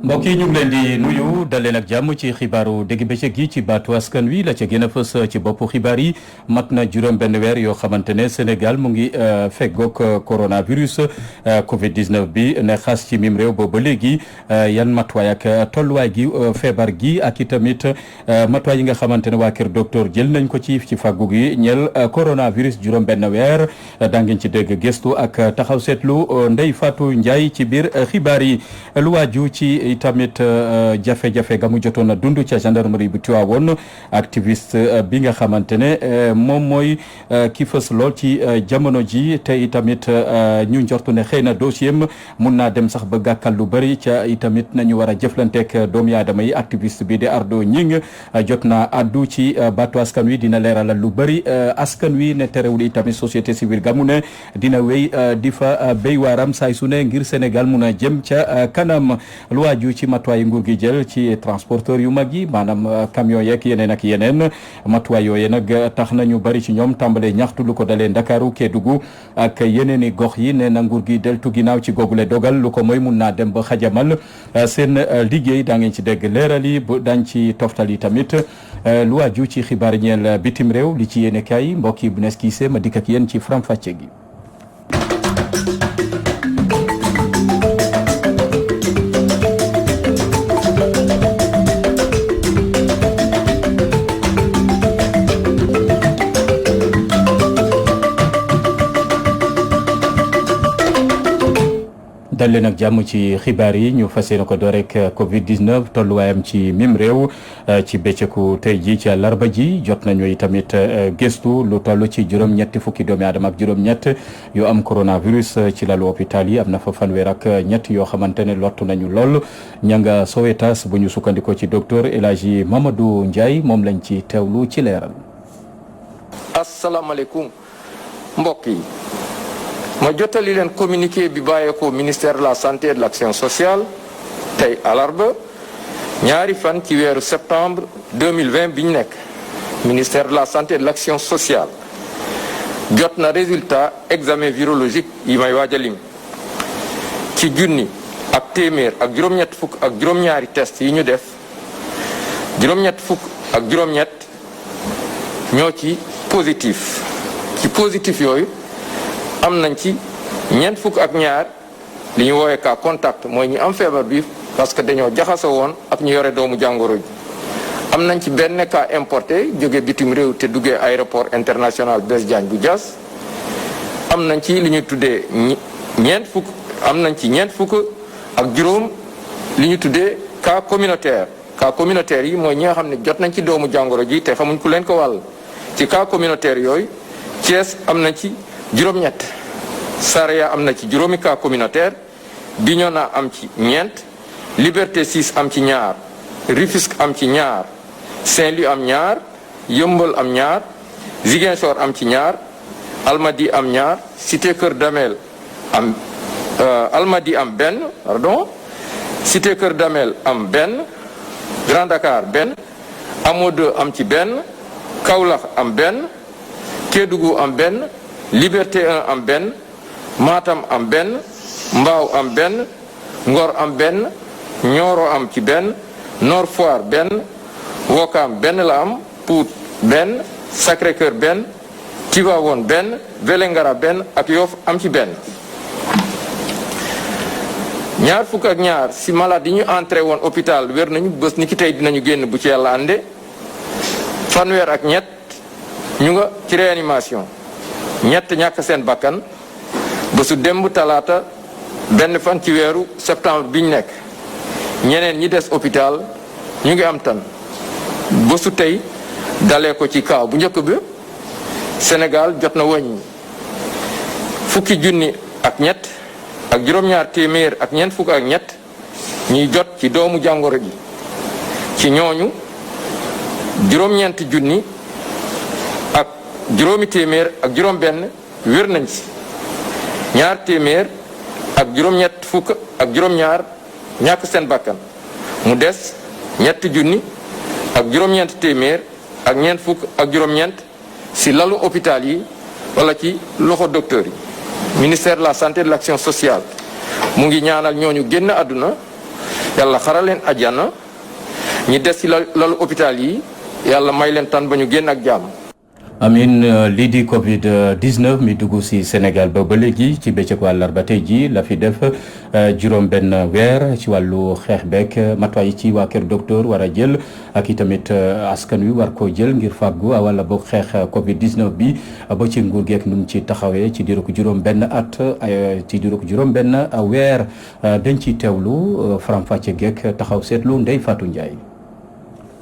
mbokk yi ñu ngi leen di nuyu dal leen ak jàmm ci xibaaru dégg bëccëg gi ci baatu askan wi la ca gën a fës ci boppu xibaar yi mat na juróom benn weer yoo xamante ne Sénégal mu ngi feggoog coronavirus Covid 19 bi ne xas ci mim réew boobu ba léegi yan matuwaay ak tolluwaay gi feebar gi ak itamit matuwaay yi nga xamante ne waa kër docteur jël nañ ko ci fàggu gi ñeel coronavirus juróom benn weer daa ngeen ci dégg gëstu ak taxaw seetlu Ndeye Fatou Ndiaye ci biir xibaar yi lu waaju ci tamit jafe-jafe ga mu jotoon a dund ca gendarmerie bu Tivaouane activiste bi nga xamante ne moom mooy ki fës lool ci jamono ji te itamit ñu njortu ne xëy na dossier am mun naa dem sax ba gàkkal lu bëri ca itamit nañu war a jëflanteeg doomu aadama yi activiste bi di Ardo Ñing jot na addu ci baatu askan wi dina leeralal lu bëri askan wi ne terewul itamit société civile ga mu ne dina wéy di fa béy waaram saay su ne ngir Sénégal mun a jëm ca kanam lu waaju ci matuwaay nguur gi jël ci transporteur yu mag yi maanaam camion yeeg yeneen ak yeneen matuwaay yooyu nag tax na ñu bari ci ñoom tàmbalee ñaxtu lu ko dalee Ndakaaru Kédougou ak yeneen i gox yi nee na nguur gi deltu ginnaaw ci googule dogal lu ko mooy mun naa dem ba xajamal seen liggéey daa ngeen ci dégg leeral yi dañ ci toftal yi tamit lu waaju ci xibaar ñeel bitim réew li ci yéene kaay mbokk yi bu nees kiisee ma dikk ak yéen ci faram fàcce gi. dal leen ak jàmm ci xibaar yi ñu fas yéene ko door rek Covid 19 tolluwaayam ci mim réew ci bëccëgu tey ji ci àllarba ji jot nañu tamit gëstu lu toll ci juróom-ñetti fukki doomi aadama ak juróom-ñett yu am coronavirus ci lalu hôpital yi am na fa fanweer ak ñett yoo xamante ne lottu nañu lool ña nga Sowétas bu ñu sukkandikoo ci docteur El Hadji Mamadou Ndiaye moom lañ ci teewlu ci leeral. asalaamaaleykum mbokk yi. ma jottali leen communiqué bi bàyyeekoo ministère de la santé et de l'action sociale tey alarba ñaari fan ci weeru septembre 2020 bi ñu nekk ministère de la santé et de l'action sociale jot na résultat examen virologique yi may waaj a lim ci junni ak téeméer ak juróom-ñett fukk ak juróom-ñaari test yi ñu def juróom-ñett fukk ak juróom-ñett ñoo ci positif yooyu am nañ ci ñeent fukk ak ñaar li ñu woowee cas contact mooy ñi am feebar bi parce que dañoo jaxasoo woon ak ñu yore doomu jàngoro ji am nañ ci benn cas importé jóge bitim réew te duggee aéroport international Blaise Diagne bu Diass am nañ ci li ñu tuddee ñeent fukk ak juróom li ñu tuddee cas communautaire yi mooy ñi nga xam ne jot nañ ci doomu jàngoro ji te xamuñ ku leen ko wàll ci cas communautaire yooyu Thiès am nañ ci juróom-ñett Saraya am na ci juróomi cas communautaire Bignona am ci ñeent Liberté 6 am ci ñaar Rufisque am ci ñaar Saint-Louis am ñaar Yeumbeul am ñaar Ziguinchor am ci ñaar Almadies am ñaar Cité Keur Damel am Almadies am benn Cité Keur Damel am benn Grand Dakar benn Hamo 2 am ci benn Kaolack am benn Kédougou am benn Liberté 1 am benn Matam am benn Mbao am benn Ngor am benn Nioro am ci benn Nord Foire benn Ouakam benn la am Pout benn Sacré-Cœur benn Tivaouane benn Vélingara benn ak Yoff am ci benn ñaar fukk ak ñaar si malade yi ñu entré woon hôpital wér nañu bés ni ki tey dinañu génn bu ci yàlla ànde fanweer ak ñett ñu nga ci réanimation ñett ñàkk seen bakkan bésu démb talaata benn fan ci weeru septembre bi ñu nekk ñeneen ñi des hôpital ñu ngi am tan bésu tey dalee ko ci kaaw bu njëkk bi Sénégal jot na wàññi fukki junni ak ñett ak juróom-ñaar téeméer ak ñeent fukk ak ñett ñuy jot ci doomu jàngoro ji ci ñooñu juróom-ñeenti junni ak juróomi téeméer ak juróom-benn wér nañ ci ñaar téeméer ak juróom-ñett fukk ak juróom-ñaar ñàkk seen bakkan mu des ñetti junni ak juróom-ñeent téeméer ak ñeent fukk ak juróom-ñeent si lalu hôpital yi wala ci loxo docteur yi. ministère de la santé et de l'action sociale mu ngi ñaanal ñooñu génn àdduna yàlla xaral leen àjjana ñi des ci lalu hôpital yi yàlla may leen tan ba ñu génn ak jàmm. amin lii di Covid 19 mi dugg si Sénégal ba léegi ci bëccëgu àllarba tey ji la fi def juróom-benn weer ci wàllu xeex beeg matuwaay yi ci waa kër docteur war a jël ak i tamit askan wi war koo jël ngir fàggu wala boog xeex Covid 19 bi ba ci nguur geeg nu mu ci taxawee ci diiru juróom-benn at ci diiru juróom-benn weer dañ ciy teewlu faram-fàcce geeg taxaw seetlu Ndeye Fatou Ndiaye.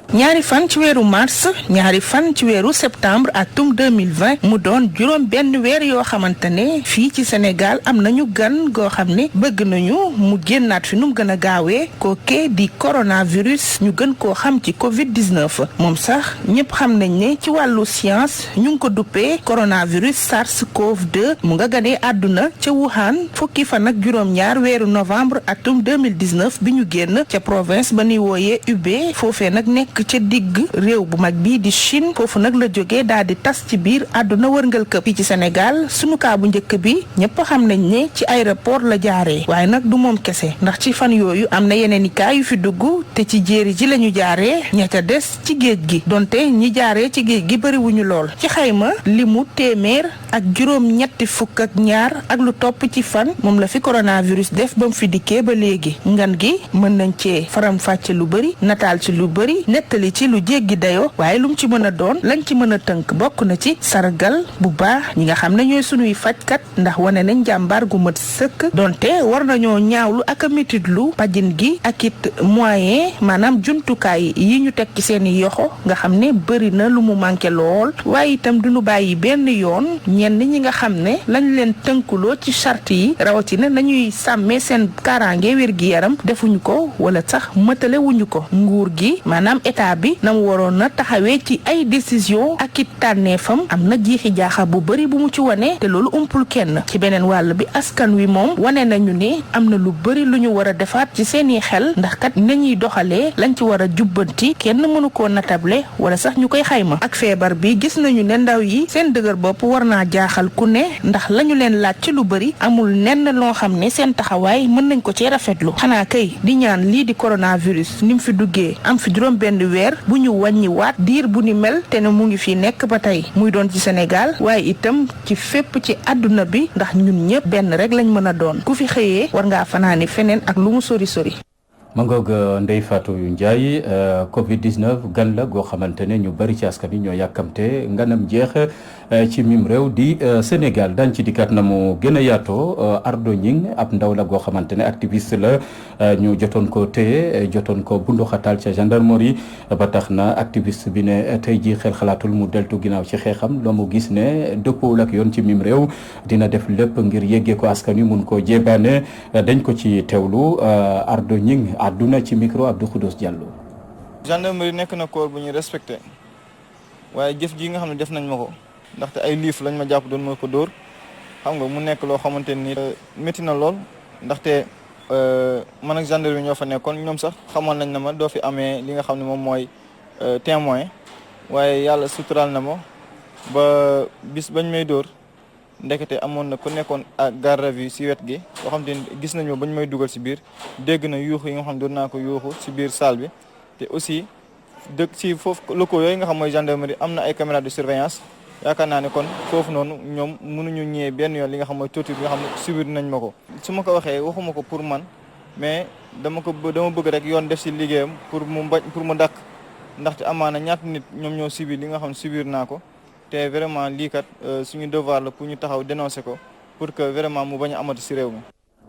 ñaari fan ci weeru mars ñaari fan ci weeru septembre atum 2020 mu doon juróom benn weer yoo xamante ne fii ci Sénégal am nañu gan goo xam ne bëgg nañu mu génnaat fi nu mu gën a gaawee kooke di coronavirus ñu gën koo xam ci Covid 19 moom sax ñëpp xam nañ ne ci wàllu science ñu ngi ko duppee coronavirus SARS-CoV-2 mu nga ganee àdduna ca Wuhan fukki fan ak juróom-ñaar weeru novembre atum 2019 bi ñu génn ca province ba ñuy wooyee Hubei foofee nag nekk ca digg réew bu mag bii di Chine foofu nag la jógee daal di tas ci biir àdduna wërngal këpp fii ci Sénégal sunu kaa bu njëkk bi ñëpp xam nañ ne ci aéroport la jaaree waaye nag du moom kese ndax ci fan yooyu am na yeneen i kaa yu fi dugg te ci jéeri ji la ñu jaaree ña ca des ci géej gi donte ñi jaaree ci géej gi bëriwuñu lool ci xayma limu téeméer ak juróom-ñetti fukk ak ñaar ak lu topp ci fan moom la fi coronavirus def ba mu fi dikkee ba léegi ngan gi mën nañ cee faram-fàcce lu bëri nataal ci lu bëri nettali ci lu jéggi dayoo waaye lu mu ci mën a doon lañ ci mën a tënk bokk na ci sargal bu baax ñi nga xam ne ñooy sunuy fajkat ndax wane nañ jàmbaar gu mat sëkk donte war nañoo ñaawlu ak a mititlu pajin gi ak it moyen maanaam jumtukaay yi ñu teg ci seeni yoxo nga xam ne bëri na lu mu manqué lool waaye itam duñu bàyyi benn yoon ñenn ñi nga xam ne lañ leen tënkuloo ci charte yi rawatina nañuy sàmmee seen kaaraange wér-gi-yaram defuñu ko wala sax mëtale wuñu ko nguur gi maanaam état bi na mu waroon na taxawee ci ay décision ak it tànneefam am na jiixi jaaxa bu bëri bu mu ci wane te loolu umpul kenn ci beneen wàll bi askan wi moom wane nañu ne am na lu bëri lu ñu war a defaat ci seeni xel ndax kat nañuy doxalee lañ ci war a jubbanti kenn mënu koo natable wala sax ñu koy xayma ak feebar bi gis nañu ne ndaw yi seen dëgër bopp war naa jaaxal ku ne ndax lañu leen laaj ci lu bëri amul nenn loo xam ne seen taxawaay mën nañ ko ci rafetlu xanaa kay di ñaan lii di coronavirus ni mu fi duggee am fi juróom benn weer bu ñu wàññi waat diir bu ni mel te ne mu ngi fi nekk ba tey muy doon ci Sénégal waaye itam ci fépp ci àdduna bi ndax ñun ñëpp benn rek lañ mën a doon ku fi xëyee war ngaa fanaani feneen ak lu mu sori sori. ma ngoog Ndeye Fatou Ndiaye Covid 19 gan la goo xamante ne ñu bari ci askan wi ñoo yàkkamte nganam jeex ci mim réew di Sénégal daañu ci dikkaat na mu gën a yaatoo Ardo Gning ab ndaw la goo xamante ne activiste la ñu jotoon ko téye jotoon ko bunduxatal ca gendarmerie ba tax na activiste bi ne tey ji xel xalaatul mu deltu ginnaaw ci xeexam loo mu gis ne dëppoowul ak yoon ci mim réew dina def lépp ngir yéggee ko askan wi mun koo jébaane dañ ko ci teewlu Ardo Gning àdduna ci micro Abdou Khoudous Diallo. gendarmerie nekk na corps bu ñu respecté waaye jëf ji nga xam ne def nañ ma ko ndaxte ay liif lañ ma jàpp doon ma ko dóor xam nga mu nekk loo xamante ni métti na lool ndaxte man ak gendarmerie ñoo fa nekkoon ñoom sax xamoon nañ na ma doo fi amee li nga xam ne moom mooy témoin waaye yàlla suturaal na ma ba bis bañ may dóor ndekete amoon na ku nekkoon ak garde à vue si wet gi boo xam te gis nañu bañ may dugal si biir dégg na yuuxu yi nga xam ne doon naa ko yuuxu si biir salle bi te aussi dëkk si foofu locaux yooyu nga xam mooy gendarmerie am na ay caméras de surveillance yaakaar naa ne kon foofu noonu ñoom mënuñu ñëwee benn yoon li nga xam mooy torture bi nga xam ne subir nañ ma ko. su ma ko waxee waxuma ko pour man mais dama bëgg rek yoon def si liggéeyam pour mu dakk ndaxte amaana ñaata nit ñoom ñoo subir li nga xam ne subir naa ko. te vraiment lii kat suñu devoir la pour ñu taxaw dénoncer ko pour que vraiment mu bañ a amati ci réew mi.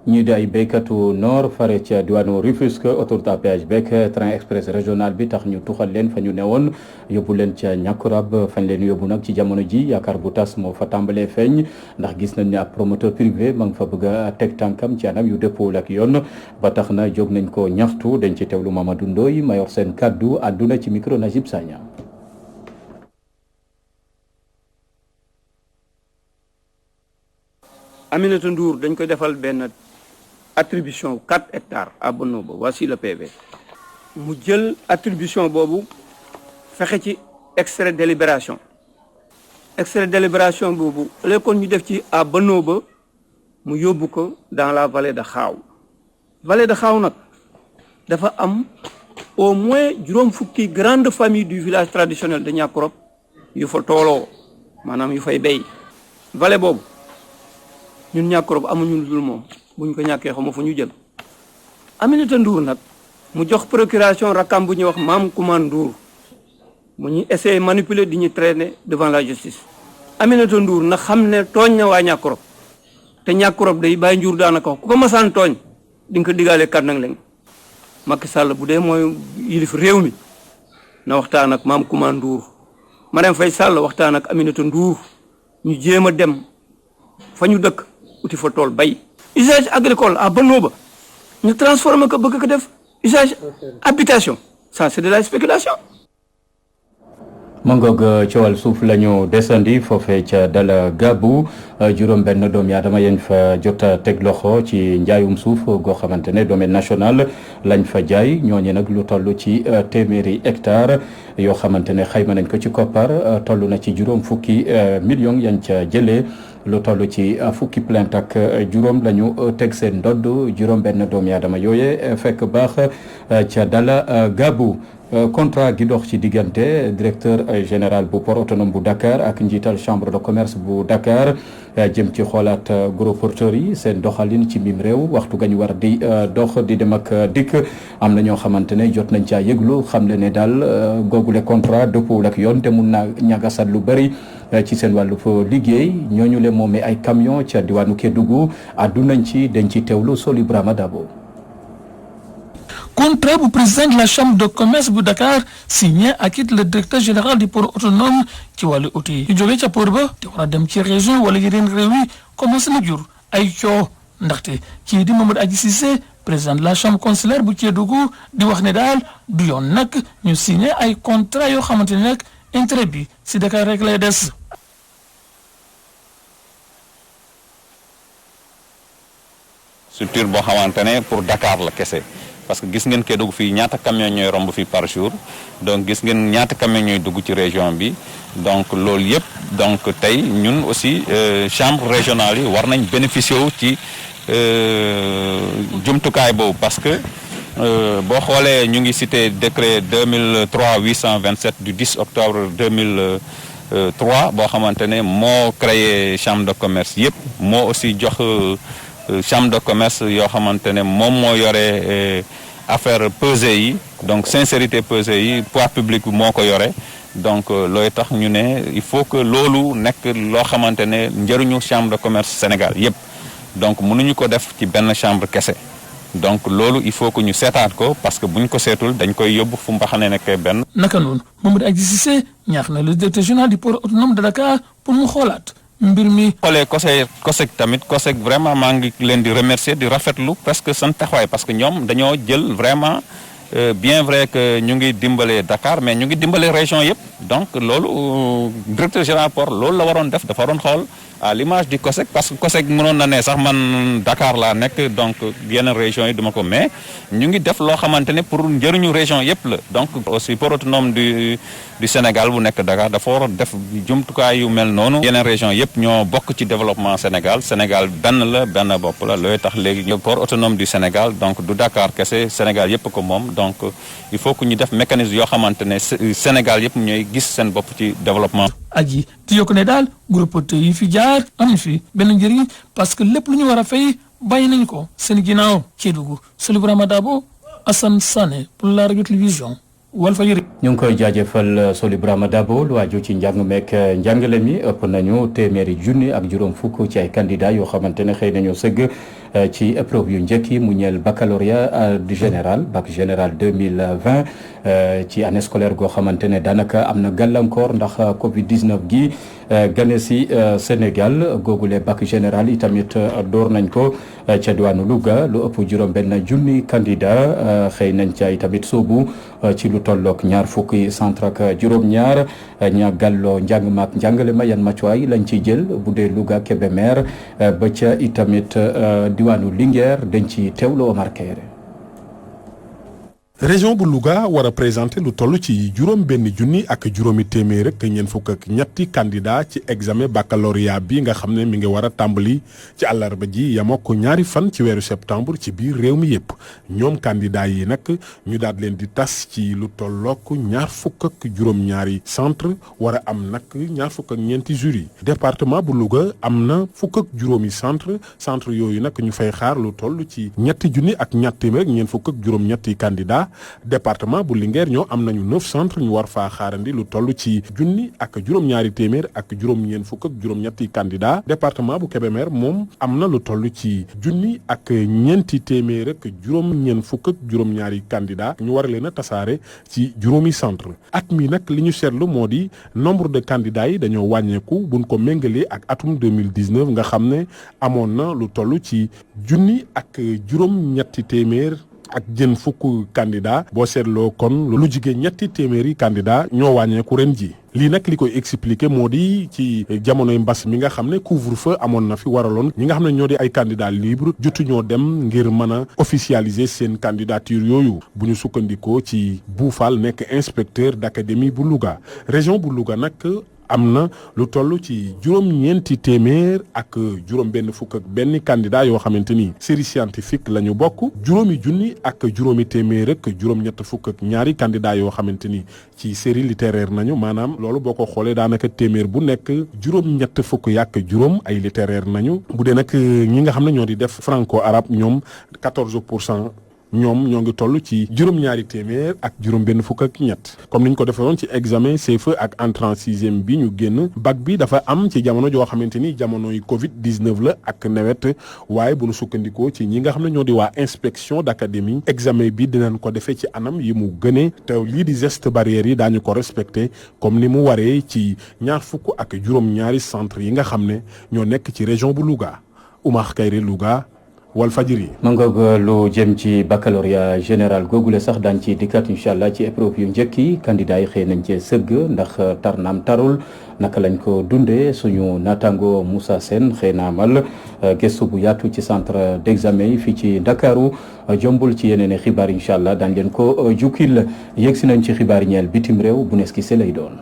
ñii di ay béykatu nord fare ca diwaanu Rufisque autoroute à péage beeg train express régional bi tax ñu tuxal leen fa ñu newoon yóbbu leen ca ñàkkurab fañ leen yóbbu nag ci jamono ji yaakaar bu tas moo fa tàmbalee feeñ ndax gis nañ ne ab promoteur privé ma nga fa bëgg a teg tànkam ci anam yu dëppoowul ak yoon ba tax na jóg nañ ko ñaxtu dañ ci teewlu Mamadou Ndoye mayor seen kaddu àdduna ci micro Najib Sagna. Aminata Ndour dañ koy defal benn attribution 4 hectares à Bonobo voici le PV mu jël attribution boobu fexe ci extrait délibération boobu léegi kon ñu def ci à Bonobo mu yóbbu ko dans la vallée de Xaaw nag dafa am au moins juróom fukki grande famille du village traditionnel de Niakoulrab yu fa tooloo maanaam yu fay béy vallée boobu ñun Niakoulrab amuñu lu dul moom buñ ko ñàkkee xamu fu ñu jël. Aminata Ndour nag mu jox procuration rakam bu ñuy wax Mame Coumane Ndour mu ñuy essayer manipuler di ñu traîner devant la justice. Aminata Ndour na xam ne tooñ na waa Niakoulrab te Niakoulrab day bàyyi njur daanaka ku ko masaan tooñ di nga ko digaalee kàddu lañ. Macky Sall bu dee mooy yilif réew mi na waxtaan ak Mame Coumane Ndour Marème Faye Sall waxtaan ak Aminata Ndour ñu jéem a dem fa ñu dëkk uti fa tool bay. usage agricole à Banooba ñu transformer ko bëgg ko def usage habitation ça c'est de la spéculation. mangoog coowal suuf la ñu desandi foofee ca Dala Gabou juróom benn doomi aadama yañ fa jot a teg loxo ci njaayum suuf goo xamante ne domaine national lañ fa jaay ñooñu nag lu toll ci téeméeri hectare yoo xamante ne xayma nañ ko ci koppar toll na ci juróom fukki millions yañ ca jëlee lu toll ci fukki plainte ak juróom la ñu teg seen ndodd juróom benn doomi aadama yooye fekk baax ca Dala Gabou. contrat gi dox ci diggante directeur général bu port autonome bu Dakar ak njiital chambre de commerce bu Dakar jëm ci xoolaat gros porteurs yi seen doxalin ci mim réew waxtu gañu war di dox di dem ak dikk am na ñoo xamante ne jot nañ caa yëglu xam le ne daal googule contrat dëppoo ak yoon te mun naa ñagasal lu bëri ci seen wàllu liggéey ñooñu le moomee ay camion ca diwaanu Kédougou addu nañ ci dañ ci teewlu Soli Brahma Dabo. Contrat bu président de la chambre de commerce bu Dakar signé ak it le directeur général du port autonome ci wàllu outil yu jógee ca port ba te war a dem ci région wala yeneen réew yi commencé na jur ay coow ndaxte kii di Mamadou Adji Cissé président de la chambre consulaire bu Kédougou di wax ne daal du yoon nag ñu signé ay contrat yoo xamante ne nag intérêt bi si Dakar rek lay des. structure boo xamante ne pour Dakar la kese. parce que gis ngeen Kédougou fii ñaata camion ñooy romb fii par jour donc gis ngeen ñaata camion ñooy dugg ci région bi donc loolu yëpp donc tey ñun aussi chambre régionale yi war nañ bénéficier wu ci jumtukaay boobu parce que boo xoolee ñu ngi cité décret 2003-827 du 10 octobre 2003 boo xamante ne moo créé chambre de commerce yëpp moo aussi jox chambre de commerce yoo xamante ne moom moo yore affaire pesée yi donc sincérité pesée yi poids public bi moo ko yore donc looy tax ñu ne il faut que loolu nekk loo xamante ne njëriñu chambre de commerce Sénégal yépp donc mënuñu ko def ci benn chambre kese donc loolu il faut que ñu seetaat ko parce que buñ ko seetul dañ koy yóbbu fu mbaxane nekkee benn. naka noonu Mamadou Adji Cissé ñaax na le directeur général du port autonome de Dakar pour mu xoolaat mbir mi. xoolee COSEC tamit COSEC vraiment maa ngi leen di remercier di rafetlu presque seen taxawaay parce que ñoom dañoo jël vraiment bien vrai que ñu ngi dimbale Dakar mais ñu ngi dimbale région yëpp donc loolu directeur général port loolu la waroon def dafa waroon xool à l'image du COSEC parce que COSEC mënoon na ne sax man Dakar laa nekk donc yeneen région yi duma ko mais ñu ngi def loo xamante ne pour njëriñu région yëpp la donc aussi port autonome du Sénégal bu nekk Dakar dafa war a def jumtukaay yu mel noonu yeneen région yëpp ñoo bokk ci développement Sénégal benn bopp la looy tax léegi port autonome du Sénégal donc du Dakar kese Sénégal yëpp ko moom donc il faut que ñu def mécanisme yoo xamante ne Sénégal yëpp ñooy gis seen bopp ci développement. aji di yokk ne daal groupe yi fi jaar amuñ fi benn njëriñ parce que lépp lu ñu war a fay bàyyi nañ ko seen ginnaaw Kédougou Soli Brahma Dabo Assane Sané pour la radio télévision Walfadjri. ñu ngi koy jaajëfal Soli Brahma Dabo lu waaju ci njàng meek njàngale mi ëpp nañu téeméeri junni ak juróom fukk ci ay candidats yoo xamante ne xëy nañoo sëgg ci épreuve yu njëkk yi mu ñeel baccalauréat du général bac général 2020 ci année scolaire goo xamante ne daanaka am na gàllankoor ndax Covid 19 gi gane si Sénégal googule bac général yi tamit door nañ ko ca diwaanu Louga lu ëpp juróom benn junni candidat xëy nañ ca tamit soobu ci lu tollook ñaar fukki centre ak juróom-ñaar ña gàlloo njàng maak njàngale ma yan matuwaay lañ ciy jël bu dee Louga Kébémer ba ca itamit diwaanu Linguère dañ ci teewlu Omar Kayre. région bu Louga war a présenter lu toll ci juróom benn junni ak juróomi téeméer rek ñeent fukk ak ñetti candidat ci examen baccalauréat bi nga xam ne mi ngi war a tàmbali ci àllarba ji yamook ñaari fan ci weeru septembre ci biir réew mi yépp ñoom candidat yi nag ñu daal leen di tas ci lu tollook ñaar fukk ak juróom-ñaari centre war a am nag ñaar fukk ak ñeenti jury département bu Louga am na fukk ak juróomi centre yooyu nag ñu fay xaar lu toll ci ñetti junni ak ñaar téeméer ak ñeent fukk ak juróom-ñetti candidat département bu Linguère ñoo am nañu 9 centres ñu war faa xaarandi lu toll ci junni ak juróom-ñaari téeméer ak juróom-ñeent fukk ak juróom-ñetti candidat département bu Kébémer moom am na lu toll ci junni ak ñeenti téeméer ak juróom-ñeent fukk ak juróom-ñaari candidat ñu war leen a tasaare ci juróomi centre at mi nag li ñu seetlu moo di nombre de candidats yi dañoo wàññeeku buñ ko méngalee ak atum 2019 nga xam ne amoon na lu toll ci junni ak juróom-ñetti téeméer ak jën fukk candidat boo seetloo kon lu jigéen ñetti téeméeri candidat ñoo wàññeeku ren ji lii nag li koy expliquer moo di ci jamonoy mbas mi nga xam ne couvre-feu amoon na fi waraloon ñi nga xam ne ñoo di ay candidats libres jotu ñoo dem ngir mën a officialiser seen candidature yooyu bu ñu sukkandikoo ci Boufal nekk inspecteur d'académie bu Louga région bu Louga nag am na lu toll ci juróom-ñeenti téeméer ak juróom-benn fukk ak benn candidat yoo xamante ni série scientifique la ñu bokk juróomi junni ak juróomi téeméer ak juróom-ñett fukk ak ñaari candidat yoo xamante ni ci série littéraire nañu maanaam loolu boo ko xoolee daanaka téeméer bu nekk juróom-ñett fukk yàq juróom ay littéraire nañu bu dee nag ñi nga xam ne ñoo di def franco arabe ñoom 14% ñoom ñoo ngi toll ci juróom-ñaari téeméer ak juróom-benn fukk ak ñett comme ni ñu ko defee woon ci examen CFEE ak entrée en sixième bi ñu génn bac bi dafa am ci jamono joo xamante ni jamonoy Covid 19 la ak nawet waaye bu nu sukkandikoo ci ñi nga xam ne ñoo di waa inspection d'académie examen bi dinañ ko defee ci anam yi mu gënee te lii di geste barrière yi daañu ko respecté comme ni mu waree ci ñaar fukk ak juróom-ñaari centre yi nga xam ne ñoo nekk ci région bu Louga Oumar Kayre Louga. Walfadjri. ma ngoog lu jëm ci baccalauréat général googule sax daan ci dikkaat incha allah ci épreuve yu njëkk yi candidat yi xëy nañ cee sëgg ndax tar naam tarul naka lañ ko dundee suñu naataango Moussa Sène xëy na amal gëstu bu yaatu ci centre d'examen yi fii ci Ndakaaru jombul ci yeneen i xibaar incha allah daañ leen ko jukkil yegg si nañ ci xibaar ñeel bitim réew bu nees ki se lay doon.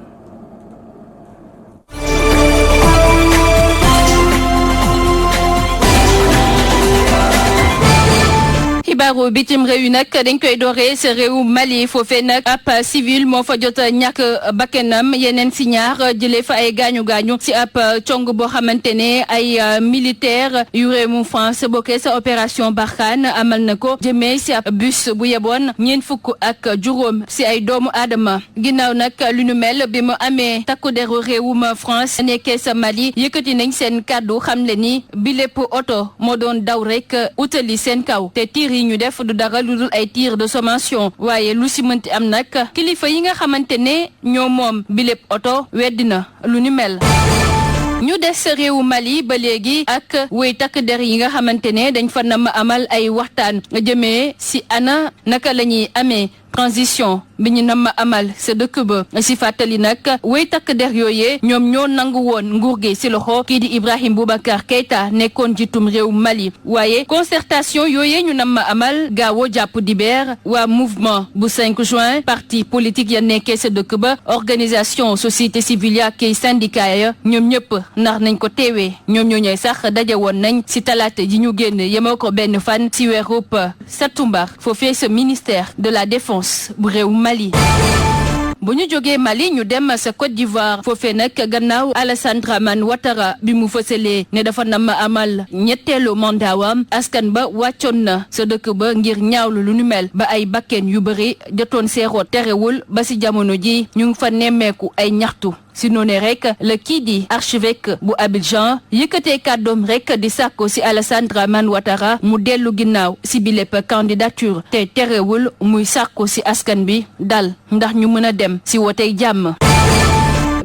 xibaaru bitim réew yi nag dañ koy dooree sa réew Mali foofee nag ab civil moo fa jot a ñàkk bakkanam yeneen si ñaar jëlee fa ay gaañu-gaañu si ab cong boo xamante ne ay militaire yu réewum France bokkee sa opération Barkhane amal na ko jëmee si ab bus bu yeboon 40 si ay doomu aadama ginnaaw nag lu nu mel bi mu amee takku deru réewum France nekkee sa Mali yëkkati nañ seen kàddu xamle ni bi lépp oto moo doon daw rek utali seen kaw te tiir yi ñu def du dara lu dul ay tir de sommation waaye lu si mënti am nag kilifa yi nga xamante ne ñoo moom bi lépp oto weddina lu ni mel. ñu des réewu Mali ba léegi ak wéy takk der yi nga xamante ne dañ fa nam amal ay waxtaan jëmee si ana naka la ñuy amee transition bi ñu nam amal sa dëkk ba si fàttali nag wéy takk der yooyee ñoom ñoo nangu woon nguur gi si loxo kii di Ibrahim Boubacar Keïta nekkoon jiitum réew Mali waaye concertation yooyee ñu nam amal gaawo jàpp dibeer waa mouvement bu 5 juin parti politique ya nekkee sa dëkk ba organisation société civile ya kay syndicat ya ñoom ñëpp ndax nañ ko teewee ñoom ñoo ñooy sax daje woon nañ si talaata ji ñu génn yemoo ko benn fan si weerub satumbar foofee sa ministère de la défense bu réew Mali. bu ñu jógee Mali ñu dem sa Côte d'Ivoire foofee nag gannaaw Alassane Dramane Ouattara bi mu fësalee ne dafa nam amal ñetteelu mandaawam askan ba wàccoon na sa dëkk ba ngir ñaawlu lu nu mel ba ay bakken yu bëri jotoon seeroot terewul ba si jamono ji ñu ngi fa nemmeeku ay ñaxtu si noone rek la kii di archevêque bu Abidjan yëkkatee kàddoom rek di sàkko si Alassane Dramane Ouattara mu dellu ginnaaw si bi lépp candidature te terewul muy sàkko si askan bi dal ndax ñu mën a dem si wotey jàmm.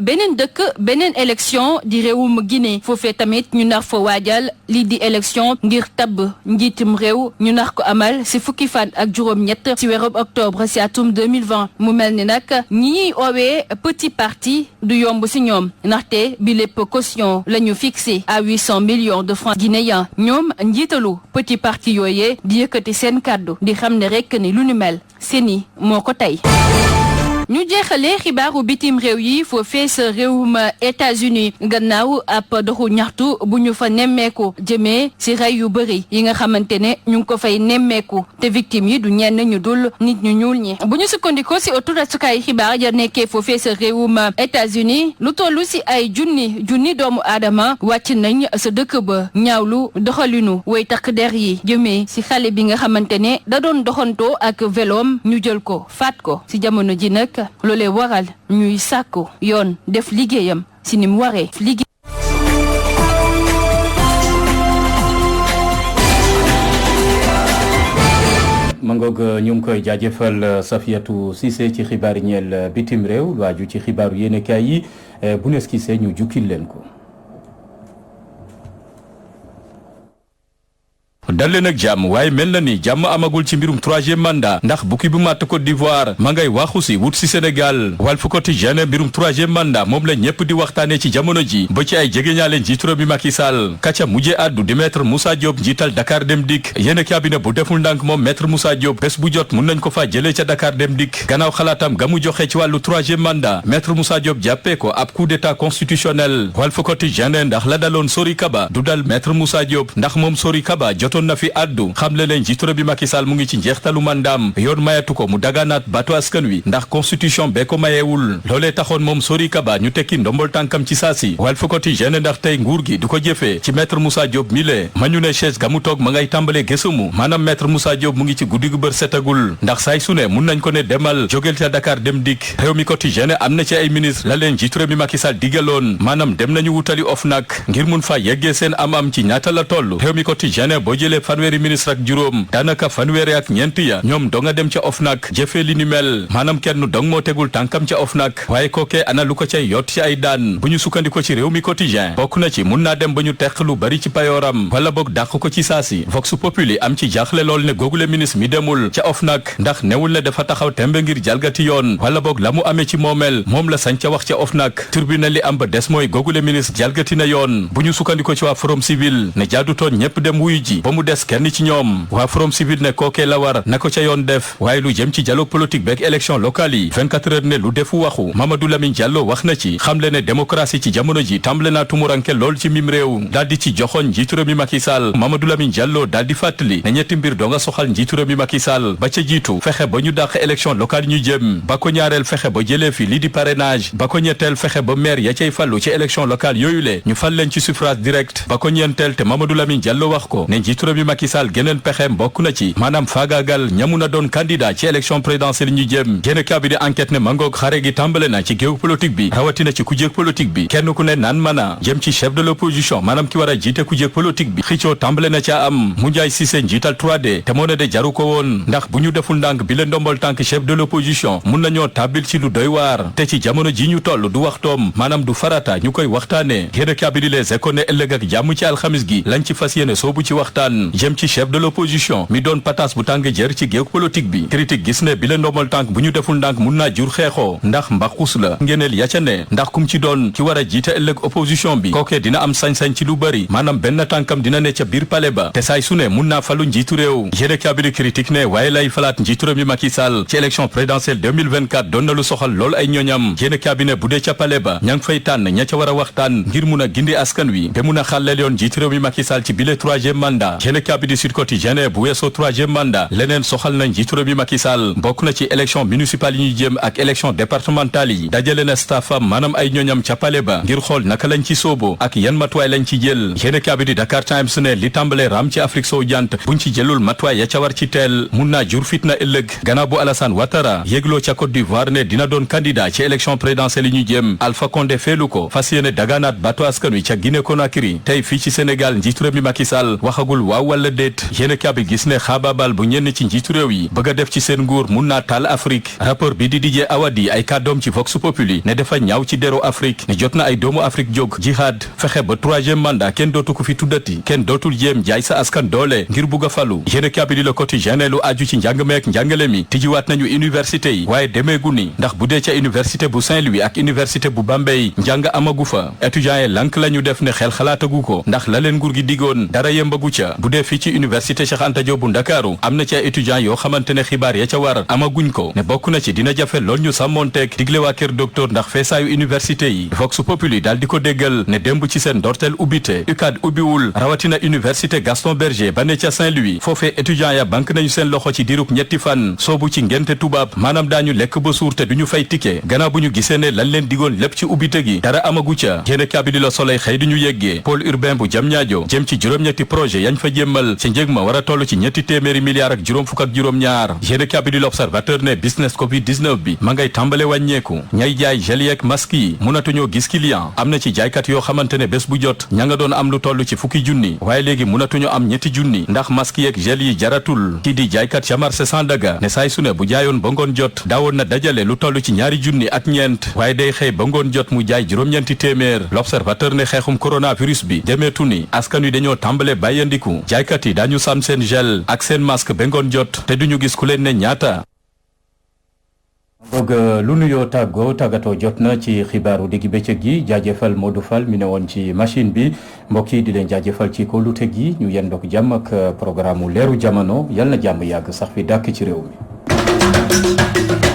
beneen dëkk beneen élection di réewum Guinée foofee tamit ñu nar fa waajal lii di élection ngir tabb njiitum réew ñu nar ko amal si fukki fan ak juróom-ñett ci weeru octobre si atum 2020 mu mel ni nag ñi ñuy oowee petit parti du yomb si ñoom ndaxte bi lépp caution la ñu fixé à 800 millions de francs guinéens ñoom njiitalu petit parti yooyee di yëkkati seen kàddu di xam ne rekk ni lu ni mel seeni moo ko tey. ñu jeexalee xibaaru bitim réew yi foofee sa réewum États-Unis gannaaw ab doxu ñaxtu bu ñu fa nemmeeku jëmee ci rey yu bëri yi nga xamante ne ñu ngi ko fay nemmeeku te victimes yi du ñenn ñu dul nit ñu ñuul ñi bu ñu sukkandikoo ci autorité xibaar ya nekkee foofee sa réewum États-Unis lu tollu ci ay junni doomu aadama wàcc nañ sa dëkk ba ñaawlu doxalinu way takk der yi jëmee ci xale bi nga xamante ne da doon doxantoo ak veloom ñu jël ko faat ko ci jamono ji nag loolee waral ñuy sàkku yoon def liggéeyam si ni mu waree liggéey. mangoog ñu ngi koy jaajëfal Safiatou Cissé ci xibaar yi ñeel bitim réew lu aju ci xibaaru yéenekaay yi bu nees Cissé ñu jukkil leen ko. dal leen ak jàmm waaye mel na ni jàmm amagul ci mbirum troisième mandat ndax bukki bu màtt Côte d'Ivoire ma ngay waxu si wut si Sénégal Walf Quotidien mbirum troisième mandat moom la ñëpp di waxtaane ci jamono ji ba ci ay jegeñaale njiitu réew mi Macky Sall kaca mujjee addu di maître Moussa Diop njiital Dakar Dem Dikk yéen cabinet bu deful ndànk moom maître Moussa Diop bés bu jot mun nañ ko fa jëlee ca Dakar Dem Dikk gannaaw xalaatam ga mu joxe ci wàllu troisième mandat maître Moussa Diop jàppee ko ab coup d'état constitutionnel Walf Quotidien ndax la daloon Sori Kaba du dal maître Moussa Diop ndax moom Sori Kaba jotoon na fi addu xam le leen njiitu réew bi Macky Sall mu ngi ci njeextalu mandaam yoon mayatu ko mu daganaat baatu askan wi ndax constitution bee ko mayeewul loolee taxoon moom Sori Kaba ñu tekki ndombol tànkam ci saasi Walf Quotidien ndax tey nguur gi du ko jëfee ci maître Moussa Diop mile ma ñu ne chaise ga mu toog ma ngay tàmbalee gësumu maanaam maître Moussa Diop mu ngi ci guddi gu bër setagul ndax saay su ne mun nañ ko ne demal jógel ca Dakar Dem Dikk réew mi Quotidien am na ci ay ministre la leen njiitu réew mi Macky Sall digaloon maanaam dem nañu wutali OFNAC ngir mun fa yeggee seen am ci ñaata la toll réew mi Quotidien boo jëlee fanweeri ministre ak juróom daanaka fanweeri ak ñeent ya ñoom do nga dem ca OFNAC jëfee li ni mel maanaam kenn dong moo tegul tànkam ca OFNAC waaye kookee ana lu ko cay yott ci ay daan bu ñu sukkandiko ci réew mi Quotidien bokk na ci mun naa dem ba ñu teq lu bari ci payooram wala boog dàq ko ci saasi Vox Populi am ci jaaxle lool ne googule ministre mi demul ca OFNAC ndax newul ne dafa taxaw tembe ngir jalgati yoon wala boog la mu amee ci moomeel moom la sañ ca wax ca OFNAC tribunal li am ba des mooy googule ministre jalgati na yoon bu ñu sukkandiko ci waa Forum Civil ne jaadutoon ñépp dem wuyu ji ba mu des kenn ci ñoom waa Forum Civil ne kookee la war na ko ca yoon def waaye lu jëm ci dialogue politique beeg élection locale yi 24 heures ne lu defu waxu Mamadou Lamine Diallo wax na ci xamle ne démocratie ci jamono ji tàmbale naa tumuranke lool ci mim réew daal di ci joxoñ njiitu réew mi Macky Sall Mamadou Lamine Diallo daal di fàttali ne ñetti mbir doo nga soxal njiitu réew mi Macky Sall ba ca jiitu fexe ba ñu dàq élection locale ñu jëm ba ko ñaareel fexe ba jëlee fi lii di parrainage ba ko ñetteel fexe ba maire ya cay fallu ci élection locale yooyu le ñu fal leen ci suffrage direct ba ko ñeenteel te Mamadou Lamine Diallo wax ko ne njiitu réew mi Macky Sall geneen pexeem bokk na ci maanaam faagaagal ñamu na doon candidat ci élection présidentielle ñu jëm génn cabinet enquête ne mangoog xare gi tàmbale na ci géew politique bi rawatina ci kujéeg politique bi kenn ku ne naan mana jëm ci chef de l'opposition maanaam ki war a jiite kujéeg politique bi xëccoo tàmbale na ca am Moundiaye Cissé njiital 3D te moo ne de jaru ko woon ndax bu ñu deful ndànk bi leen ndombol tànk chef de l'opposition mun nañoo tàbbil ci lu doy waar te ci jamono ji ñu toll du waxtoom maanaam du farata ñu koy waxtaane génn cabinet les éco ne ëllëg ak jàmm ci alxamis gi lañ ci fas yéene soobu ci waxtaan jëm ci chef de l'opposition mi doon patas bu tàng jër ci géew politique bi critique gis ne bi la ndombal tànk bu ñu deful ndànk mun naa jur xeexoo ndax mbaxus la ngeneel ya ca ne ndax kum ci doon ci war a jiite ëllëg opposition bi kookee dina am sañ-sañ ci lu bari maanaam benn tànkam dina ne ca biir palais ba te saay su ne mun naa falu njiitu réew yéene cabinet critique ne waaye lay falaat njiitu réew mi Macky Sall ci élection présidentielle 2024 doon na lu soxal lool ay ñoñam yéene cabinet bu dee ca palais ba ña ngi fay tànn ña ca war a waxtaan ngir mun a gindi askan wi ba mun a xàlleel yoon njiitu réew mi Macky Sall ci bile troisième mandat yéene cabinet Sud Quotidien bu weesoo troisième mandat leneen soxal na njiitu réew mi Macky Sall bokk na ci élection municipale yi ñuy jëm ak élection départementale yi dajale na staffam maanaam ay ñoñam ca palais ba ngir xool naka lañ ci sóobo ak yan matuwaay lañ ci jël yéene cabinet Dakar Times ne li tàmbalee ram ci Afrique sowu jant buñ ci jëlul matuwaay ya ca war ci teel mun naa jur fitna ëllëg gannaaw bu Alassane Ouattara yégloo ca Côte d'Ivoire ne dina doon candidat ci élection présidentielle yi ñu jëm Alpha Condé feelu ko fas yéene daganaat bato askan wi ca Guinée Conakry tey fii ci Sénégal njiitu réew mi Macky Sall waxagul waaw waaw wala déet yéen bi gis ne xaabaabal bu ñenn ci njiitu réew yi bëgg a def ci seen nguur mun naa taal Afrique rapport bi di Didier Awadi ay kàddoom ci Vox Populi ne dafa ñaaw ci deru Afrique ne jot na ay doomu Afrique jóg jihaad fexe ba 3e mandat kenn dootu ko fi tuddati kenn dootul jéem jaay sa askan doole ngir bugg a falu yéen bi di Le Quotidien lu aju ci njàng meek njàngale mi tijjiwaat nañu université yi waaye demeegu ni ndax bu dee ca université bu Saint-Louis ak université bu Bambey njàng amagu fa étudiants yi lank la ñu def ne xel xalaatagu ko ndax la leen nguur gi digoon dara yembagu ca bu dee fii ci université Cheikh Anta Diop bu Ndakaaru am na ci ay étudiants yoo xamante ne xibaar ya ca war amaguñ ko ne bokk na ci dina jafe lool ñu sàmmoonteeg digle waa kër docteur ndax feesaayu université yi Vox Populi daal di ko déggal ne démb ci seen ndorteel ubbite UCAD ubbiwul rawatina université Gaston Berger ba ne ca Saint-Louis foofee étudiants ya bank nañu seen loxo ci diirub ñetti fan soobu ci ngente tubaab maanaam daañu lekk ba suur te duñu fay ticket gannaaw bu ñu gisee ne lañ leen digoon lépp ci ubbite gi dara amagu ca yéene kabi di la Soleil xëy duñu yeggee pôle urbain bu Diamniadio jëm ci juróom-ñetti projet yañ fa jëmmal ci njëg ma war a toll ci ñetti téeméeri milliards ak juróom fukk ak juróom-ñaar yéene kabi di l'Observateur ne business covid 19 bi ma ngay tàmbale wàññeeku ñay jaay gel yeeg masque yi munatuñoo gis client am na ci jaaykat yoo xamante ne bés bu jot ña nga doon am lu toll ci fukki junni waaye léegi munatuñu am ñetti junni ndax masque yeeg gel yi jaratul kii di jaaykat ca marché Sandaga ne saay su ne bu jaayoon ba ngoon jot daawoon na dajale lu toll ci ñaari junni ak ñeent waaye day xëy ba ngoon jot mu jaay juróom-ñeenti téeméer l'Observateur ne xeexum coronavirus bi demeetu ni askan wi dañoo tàmbale bàyyandiku jaaykat yi dañu sam seen gel ak seen masque ba ngoon jot te duñu gis ku leen ne ñaata. boog lu nuyoo tàggatoo jot na ci xibaaru diggi bëccëg gi jaajëfal Modou Fall mi ne woon ci machine bi mbokk yi di leen jaajëfal ci kóolute gi ñu yendook jàmm ak programme leeru jamono yal na jàmm yàgg sax fi dàkk ci réew mi.